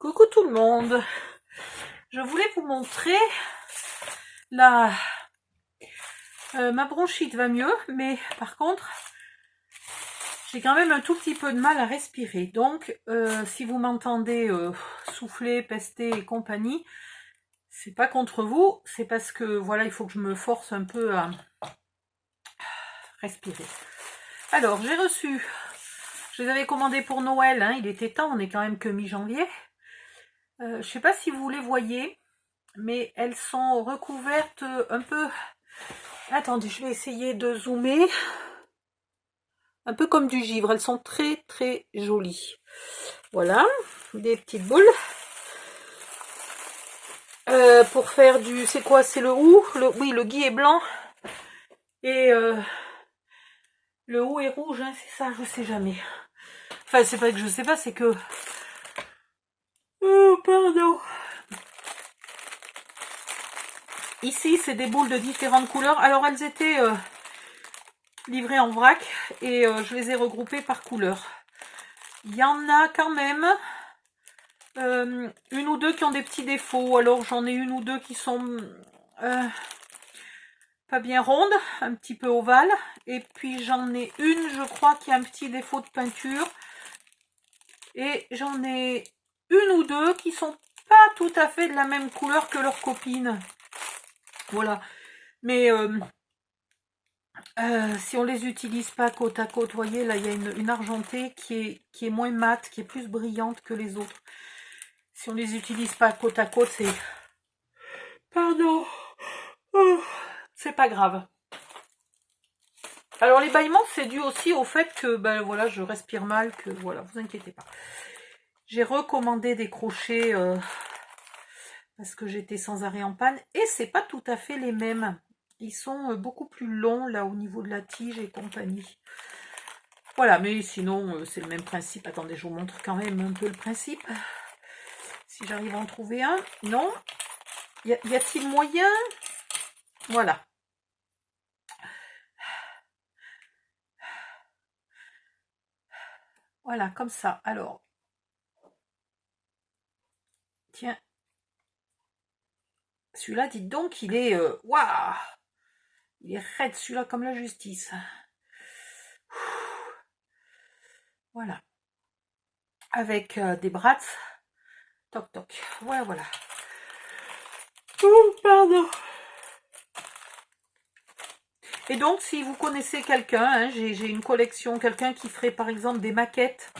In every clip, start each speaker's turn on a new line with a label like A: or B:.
A: Coucou tout le monde, je voulais vous montrer ma bronchite va mieux, mais par contre j'ai quand même un tout petit peu de mal à respirer. Donc si vous m'entendez souffler, pester et compagnie, c'est pas contre vous, c'est parce que voilà, il faut que je me force un peu à respirer. Alors j'ai reçu, je les avais commandés pour Noël, hein, il était temps, on est quand même que mi-janvier. Je sais pas si vous les voyez, mais elles sont recouvertes un peu... Attendez, je vais essayer de zoomer. Un peu comme du givre, elles sont très très jolies. Voilà, des petites boules. Pour faire du... C'est quoi? C'est le hou? Oui, le gui est blanc. Et le hou est rouge, hein, c'est ça, je sais jamais. Enfin, c'est pas que je sais pas, c'est que... Oh, pardon. Ici, c'est des boules de différentes couleurs. Alors, elles étaient livrées en vrac et je les ai regroupées par couleur. Il y en a quand même une ou deux qui ont des petits défauts. Alors, j'en ai une ou deux qui sont pas bien rondes, un petit peu ovales. Et puis, j'en ai une, je crois, qui a un petit défaut de peinture. Et j'en ai une ou deux qui sont pas tout à fait de la même couleur que leurs copines. Voilà. Mais si on les utilise pas côte à côte, vous voyez, là, il y a une argentée qui est moins mate, qui est plus brillante que les autres. Si on les utilise pas côte à côte, c'est... Pardon. Oh, c'est pas grave. Alors, les bâillements, c'est dû aussi au fait que, ben voilà, je respire mal, que voilà, vous inquiétez pas. J'ai recommandé des crochets parce que j'étais sans arrêt en panne et c'est pas tout à fait les mêmes. Ils sont beaucoup plus longs là au niveau de la tige et compagnie. Voilà, mais sinon c'est le même principe. Attendez, je vous montre quand même un peu le principe. Si j'arrive à en trouver un. Non. Y a-t-il moyen? Voilà. Voilà, comme ça. Alors. Tiens. Celui-là, dites donc, il est... Waouh! Il est raide, celui-là, comme la justice. Voilà. Avec des brats. Toc, toc. Voilà, voilà. Oh, pardon. Et donc, si vous connaissez quelqu'un, hein, j'ai une collection, quelqu'un qui ferait par exemple des maquettes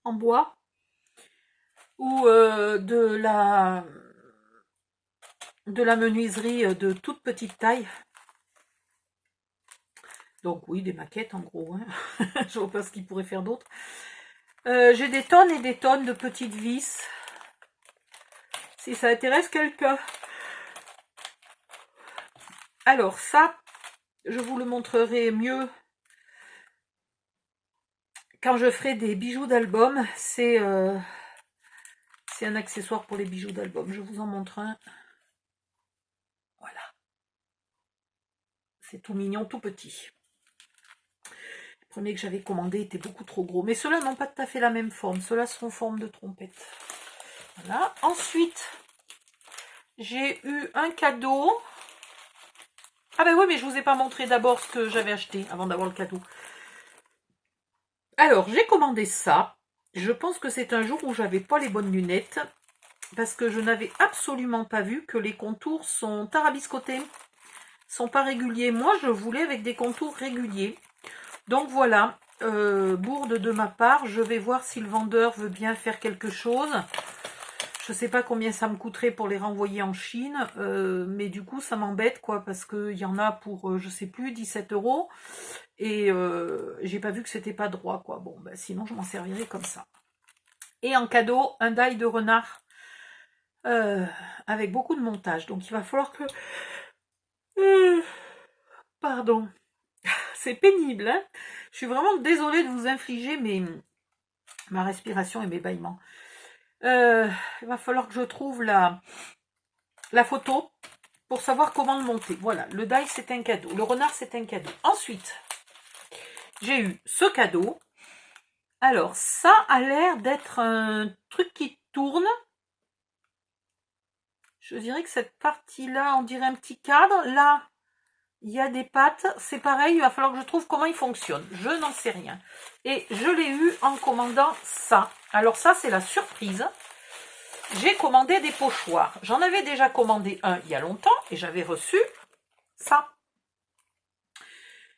A: en bois ou de la menuiserie de toute petite taille. Donc oui, des maquettes en gros. Hein. Je vois pas ce qu'il pourrait faire d'autre. J'ai des tonnes et des tonnes de petites vis. Si ça intéresse quelqu'un. Alors ça, je vous le montrerai mieux quand je ferai des bijoux d'album. C'est un accessoire pour les bijoux d'album. Je vous en montre un. Voilà. C'est tout mignon, tout petit. Le premier que j'avais commandé était beaucoup trop gros. Mais ceux-là n'ont pas tout à fait la même forme. Ceux-là sont en forme de trompette. Voilà. Ensuite, j'ai eu un cadeau. Ah ben oui, mais je vous ai pas montré d'abord ce que j'avais acheté avant d'avoir le cadeau. Alors, j'ai commandé ça. Je pense que c'est un jour où j'avais pas les bonnes lunettes. Parce que je n'avais absolument pas vu que les contours sont tarabiscotés. Sont pas réguliers. Moi, je voulais avec des contours réguliers. Donc voilà, bourde de ma part. Je vais voir si le vendeur veut bien faire quelque chose. Je sais pas combien ça me coûterait pour les renvoyer en Chine. Mais du coup, ça m'embête, quoi. Parce qu'il y en a pour, je sais plus, 17 €. Et j'ai pas vu que c'était pas droit, quoi. Bon, ben, sinon, je m'en servirai comme ça. Et en cadeau, un die de renard. Avec beaucoup de montage. Donc, il va falloir que... pardon. C'est pénible, hein. Je suis vraiment désolée de vous infliger ma respiration et mes bâillements. Il va falloir que je trouve la photo pour savoir comment le monter. Voilà, le die c'est un cadeau. Le renard c'est un cadeau. Ensuite, j'ai eu ce cadeau Alors, ça a l'air d'être un truc qui tourne. Je dirais que cette partie-là, on dirait un petit cadre. Là, il y a des pattes. C'est pareil, il va falloir que je trouve comment il fonctionne. Je n'en sais rien. Et je l'ai eu en commandant ça. Alors ça, c'est la surprise. J'ai commandé des pochoirs. J'en avais déjà commandé un il y a longtemps et j'avais reçu ça.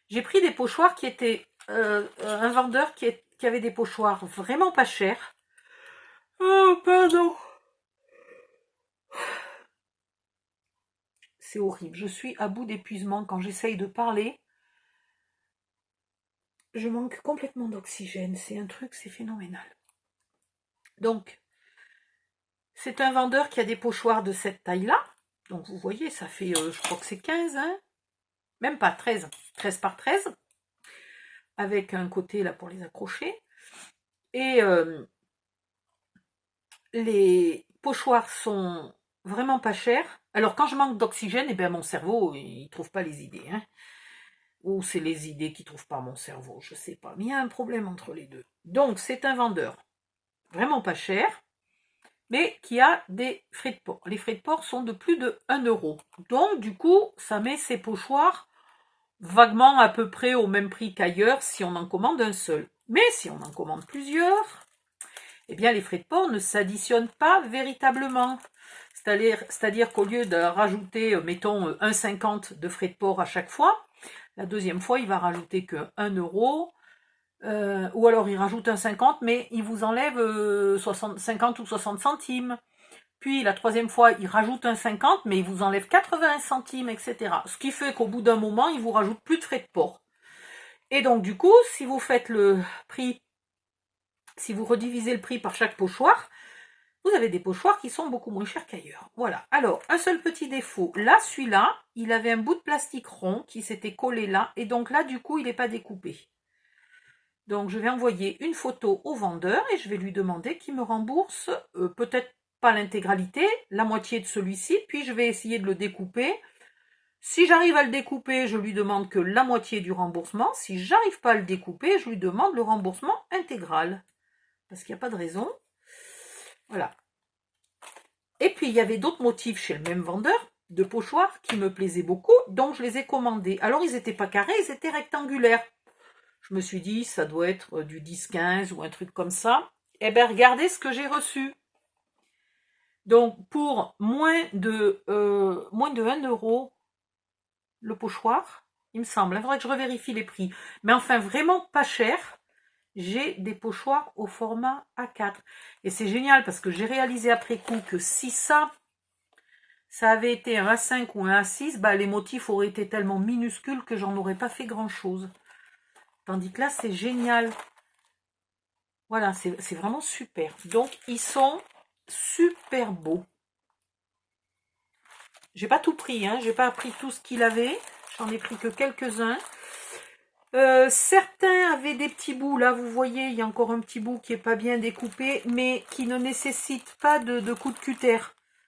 A: J'ai pris des pochoirs qui étaient... un vendeur qui avait des pochoirs vraiment pas chers. Oh, pardon. C'est horrible. Je suis à bout d'épuisement quand j'essaye de parler. Je manque complètement d'oxygène. C'est un truc, c'est phénoménal. Donc, c'est un vendeur qui a des pochoirs de cette taille-là. Donc, vous voyez, ça fait, je crois que c'est 15, hein. Même pas 13. 13 par 13. Avec un côté là pour les accrocher. Et les pochoirs sont vraiment pas chers. Alors, quand je manque d'oxygène, eh bien, mon cerveau, il trouve pas les idées, hein. Ou c'est les idées qui trouvent pas mon cerveau, je sais pas. Mais il y a un problème entre les deux. Donc, c'est un vendeur vraiment pas cher, mais qui a des frais de port. Les frais de port sont de plus de 1 euro. Donc, du coup, ça met ces pochoirs vaguement à peu près au même prix qu'ailleurs si on en commande un seul. Mais si on en commande plusieurs, eh bien, les frais de port ne s'additionnent pas véritablement. C'est-à-dire qu'au lieu de rajouter, mettons, 1,50 de frais de port à chaque fois, la deuxième fois, il va rajouter que 1 euro, ou alors il rajoute 1,50, mais il vous enlève 50 ou 60 centimes. Puis la troisième fois, il rajoute 1,50, mais il vous enlève 80 centimes, etc. Ce qui fait qu'au bout d'un moment, il vous rajoute plus de frais de port. Et donc, du coup, si vous faites le prix, si vous redivisez le prix par chaque pochoir, vous avez des pochoirs qui sont beaucoup moins chers qu'ailleurs. Voilà. Alors, un seul petit défaut. Là, celui-là, il avait un bout de plastique rond qui s'était collé là. Et donc là, du coup, il n'est pas découpé. Donc, je vais envoyer une photo au vendeur et je vais lui demander qu'il me rembourse peut-être pas l'intégralité, la moitié de celui-ci. Puis, je vais essayer de le découper. Si j'arrive à le découper, je lui demande que la moitié du remboursement. Si j'arrive pas à le découper, je lui demande le remboursement intégral. Parce qu'il n'y a pas de raison. Voilà. Et puis, il y avait d'autres motifs chez le même vendeur de pochoirs qui me plaisaient beaucoup, donc je les ai commandés. Alors, ils n'étaient pas carrés, ils étaient rectangulaires. Je me suis dit, ça doit être du 10-15 ou un truc comme ça. Eh bien, regardez ce que j'ai reçu. Donc, pour moins de 1 euro le pochoir, il me semble. Il faudrait que je revérifie les prix. Mais enfin, vraiment pas cher. J'ai des pochoirs au format A4. Et c'est génial parce que j'ai réalisé après coup que si ça avait été un A5 ou un A6, bah, les motifs auraient été tellement minuscules que j'en aurais pas fait grand-chose. Tandis que là, c'est génial. Voilà, c'est vraiment super. Donc, ils sont super beaux. J'ai pas tout pris, hein. J'ai pas pris tout ce qu'il avait. J'en ai pris que quelques-uns. Certains avaient des petits bouts, là vous voyez, il y a encore un petit bout qui n'est pas bien découpé, mais qui ne nécessite pas de coup de cutter.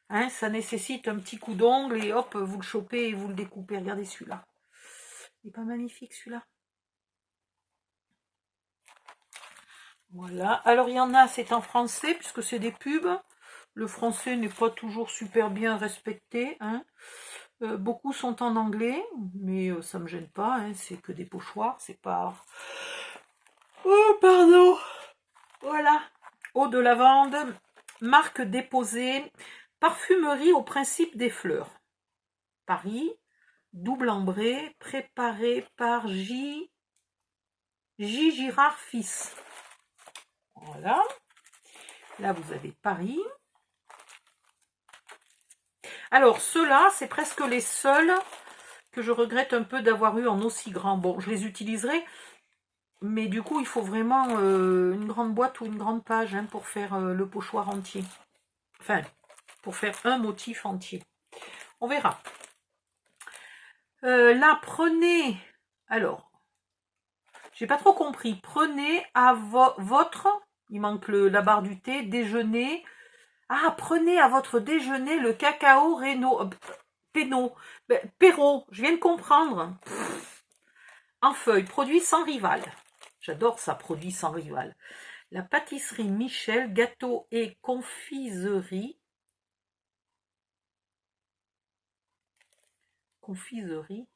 A: Hein, ça nécessite un petit coup d'ongle et hop, vous le chopez et vous le découpez. Regardez celui-là. Il n'est pas magnifique celui-là. Voilà. Alors il y en a, c'est en français, puisque c'est des pubs. Le français n'est pas toujours super bien respecté. Hein. Beaucoup sont en anglais, mais ça me gêne pas, hein, c'est que des pochoirs, c'est pas... Oh, pardon. Voilà. Eau de lavande, marque déposée, parfumerie au principe des fleurs. Paris, double ambré, préparé par J. Girard Fils. Voilà. Là, vous avez Paris. Alors, ceux-là, c'est presque les seuls que je regrette un peu d'avoir eu en aussi grand. Bon, je les utiliserai, mais du coup, il faut vraiment une grande boîte ou une grande page hein, pour faire le pochoir entier. Enfin, pour faire un motif entier. On verra. Là, prenez... Alors, j'ai pas trop compris. Prenez à votre... Il manque la barre du thé. Déjeuner... Ah, prenez à votre déjeuner le cacao Perrault, je viens de comprendre. En feuille, produit sans rival. J'adore ça, produit sans rival. La pâtisserie Michel, gâteau et confiserie. Confiserie.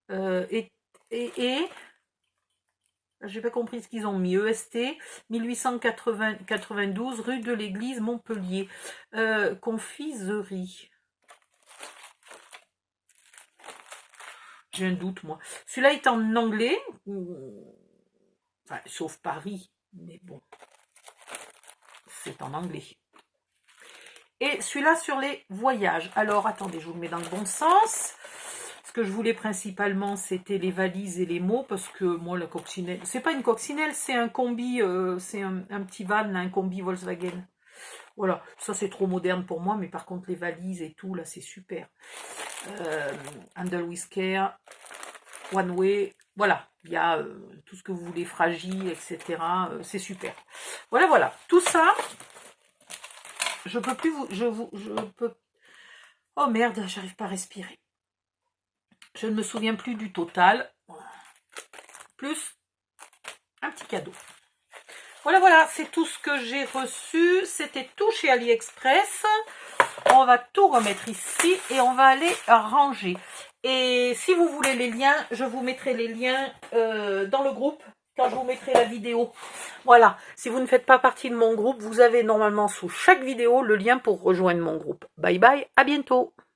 A: J'ai pas compris ce qu'ils ont mis. EST 1892 rue de l'Église Montpellier. Confiserie. J'ai un doute, moi. Celui-là est en anglais. Enfin, sauf Paris. Mais bon. C'est en anglais. Et celui-là sur les voyages. Alors, attendez, je vous le mets dans le bon sens. Ce que je voulais principalement, c'était les valises et les mots, parce que moi, la coccinelle, c'est pas une coccinelle, c'est un combi, c'est un petit van, un combi Volkswagen. Voilà, ça c'est trop moderne pour moi, mais par contre, les valises et tout, là, c'est super. Handle Whisker, One Way, voilà, il y a tout ce que vous voulez, fragile, etc. C'est super. Voilà, voilà, tout ça, je peux plus vous, je peux, oh merde, j'arrive pas à respirer. Je ne me souviens plus du total. Plus un petit cadeau. Voilà, voilà, c'est tout ce que j'ai reçu. C'était tout chez AliExpress. On va tout remettre ici et on va aller ranger. Et si vous voulez les liens, je vous mettrai les liens dans le groupe quand je vous mettrai la vidéo. Voilà, si vous ne faites pas partie de mon groupe, vous avez normalement sous chaque vidéo le lien pour rejoindre mon groupe. Bye bye, à bientôt.